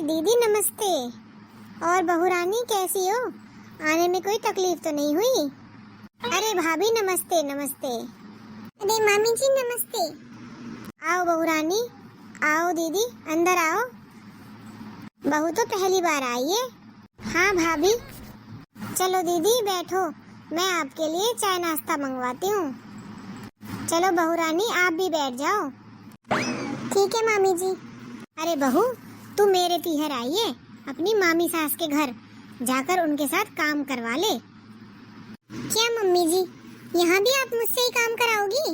दीदी नमस्ते। और बहू रानी कैसी हो? आने में कोई तकलीफ तो नहीं हुई? अरे भाभी नमस्ते नमस्ते। अरे मामी जी नमस्ते। आओ बहू रानी, आओ दीदी अंदर आओ। बहू तो पहली बार आई है। हाँ भाभी। चलो दीदी बैठो, मैं आपके लिए चाय नाश्ता मंगवाती हूँ। चलो बहू रानी आप भी बैठ जाओ। ठीक है मामी जी। अरे बहू तू मेरे पीहर आई है, अपनी मामी सास के घर जाकर उनके साथ काम करवा ले। क्या मम्मी जी, यहाँ भी आप मुझसे ही काम कराओगी?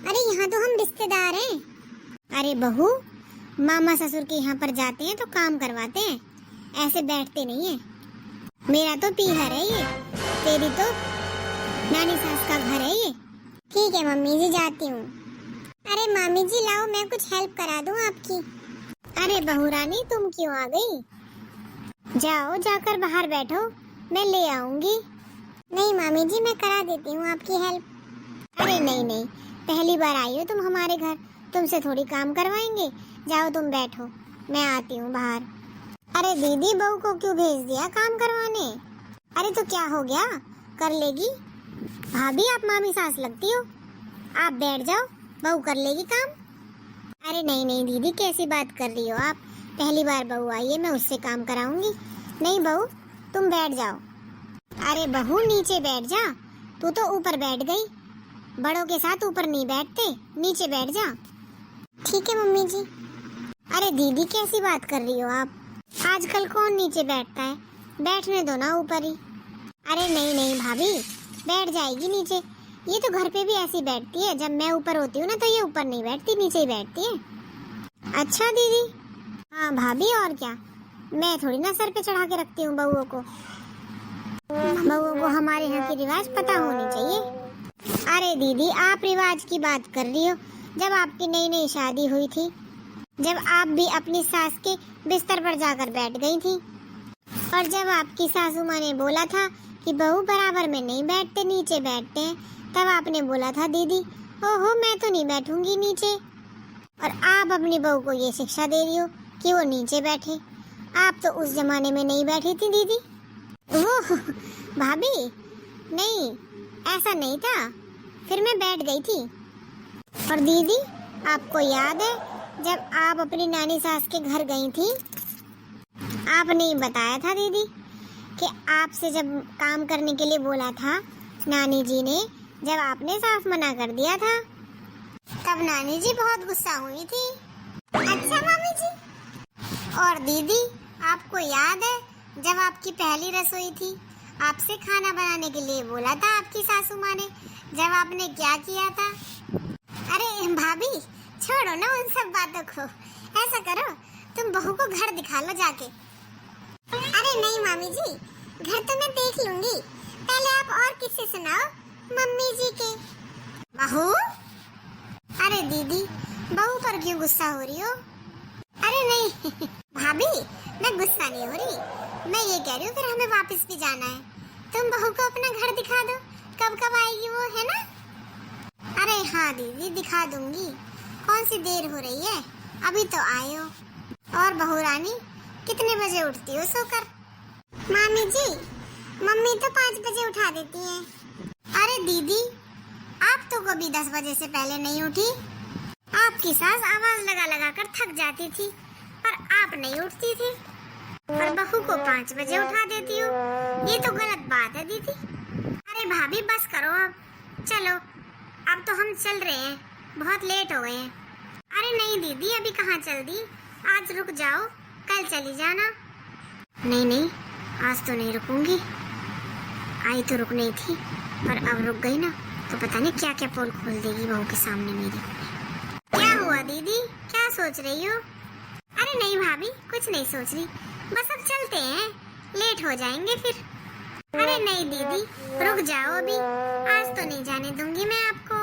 अरे यहाँ तो हम रिश्तेदार हैं। अरे बहू, मामा ससुर के यहाँ पर जाते हैं तो काम करवाते हैं, ऐसे बैठते नहीं है। मेरा तो पीहर है ये, तेरी तो नानी सास का घर है ये। ठीक है मम्मी जी, जाती हूँ। अरे मामी जी लाओ मैं कुछ हेल्प करा दूँ आपकी। अरे बहू रानी तुम क्यों आ गई? जाओ जाकर बाहर बैठो, मैं ले आऊंगी। नहीं मामी जी मैं करा देती हूँ आपकी हेल्प। अरे नहीं नहीं, पहली बार आई हो तुम हमारे घर, तुमसे थोड़ी काम करवाएंगे। जाओ तुम बैठो, मैं आती हूँ बाहर। अरे दीदी बहू को क्यों भेज दिया काम करवाने? अरे तो क्या हो गया, कर लेगी। भाभी आप मामी सास लगती हो, आप बैठ जाओ, बहू कर लेगी काम। अरे नहीं नहीं दीदी कैसी बात कर रही हो आप, पहली बार बहू आई है, मैं उससे काम कराऊंगी। नहीं बहू तुम बैठ जाओ। अरे बहू नीचे बैठ जा, तू तो ऊपर बैठ गई। बड़ों के साथ ऊपर नहीं बैठते, नीचे बैठ जा। ठीक है मम्मी जी। अरे दीदी कैसी बात कर रही हो आप, आजकल कौन नीचे बैठता है, बैठने दो ना ऊपर ही। अरे नहीं नहीं भाभी बैठ जाएगी नीचे, ये तो घर पे भी ऐसी बैठती है, जब मैं ऊपर होती हूँ ना तो ये ऊपर नहीं बैठती, नीचे ही बैठती है। अच्छा दीदी। हाँ भाभी और क्या, मैं थोड़ी ना सर पे चढ़ा के रखती हूँ बहुओं को। बहुओं को हमारे यहाँ की रिवाज पता होनी चाहिए। अरे दीदी आप रिवाज की बात कर रही हो, जब आपकी नई नई शादी हुई थी, जब आप भी अपनी सास के बिस्तर पर जाकर बैठ गई थी, और जब आपकी सासू माँ ने बोला था कि बहू बराबर में नहीं बैठते, नीचे बैठते हैं, तब आपने बोला था दीदी ओहो मैं तो नहीं बैठूंगी नीचे, और आप अपनी बहू को ये शिक्षा दे रही हो कि वो नीचे बैठे। आप तो उस जमाने में नहीं बैठी थी दीदी। ओह भाभी नहीं ऐसा नहीं था, फिर मैं बैठ गई थी। और दीदी आपको याद है जब आप अपनी नानी सास के घर गई थी, आपने बताया था दीदी कि आपसे जब काम करने के लिए बोला था नानी जी ने, जब आपने साफ मना कर दिया था, तब नानी जी बहुत गुस्सा हुई थी। अच्छा मामी जी। और दीदी आपको याद है जब आपकी पहली रसोई थी, आपसे खाना बनाने के लिए बोला था आपकी सासू माँ ने, जब आपने क्या किया था? अरे भाभी छोड़ो ना उन सब बातों को, ऐसा करो तुम बहू को घर दिखा लो जाके। अरे नहीं मामी जी, घर तो मैं देख लूंगी, पहले आप और किससे सुनाओ, मम्मी जी के। बहू? अरे दीदी बहू पर क्यों गुस्सा हो रही हो? अरे नहीं भाभी मैं गुस्सा नहीं हो रही, मैं ये कह रही हूँ फिर हमें वापस भी जाना है, तुम बहू को अपना घर दिखा दो, कब कब आएगी वो, है ना? अरे हाँ दीदी दिखा दूंगी, कौन सी देर हो रही है, अभी तो आए हो। और बहू रानी कितने बजे उठती हो सोकर? मामी जी मम्मी तो 5 बजे उठा देती है। अरे दीदी आप तो कभी 10 बजे से पहले नहीं उठी, आपकी सास आवाज लगा लगा कर थक जाती थी, पर आप नहीं उठती थी, पर बहू को 5 बजे उठा देती हो, ये तो गलत बात है दीदी। अरे भाभी बस करो अब, चलो अब तो हम चल रहे हैं, बहुत लेट हो गए हैं। अरे नहीं दीदी अभी कहाँ चल दी, आज रुक जाओ, कल चली जाना। नहीं नहीं आज तो नहीं रुकूंगी, आई तो रुक नहीं थी, पर अब रुक गई ना तो पता नहीं क्या क्या पोल खोल देगी बहू के सामने मेरी। क्या हुआ दीदी, क्या सोच रही हो? अरे नहीं भाभी कुछ नहीं सोच रही, बस अब चलते हैं, लेट हो जाएंगे फिर। अरे नहीं दीदी रुक जाओ अभी, आज तो नहीं जाने दूंगी मैं आपको।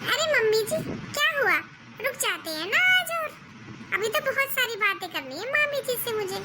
अरे मम्मी जी क्या हुआ, रुक जाते हैं ना आज, और अभी तो बहुत सारी बातें करनी है मामी जी से मुझे।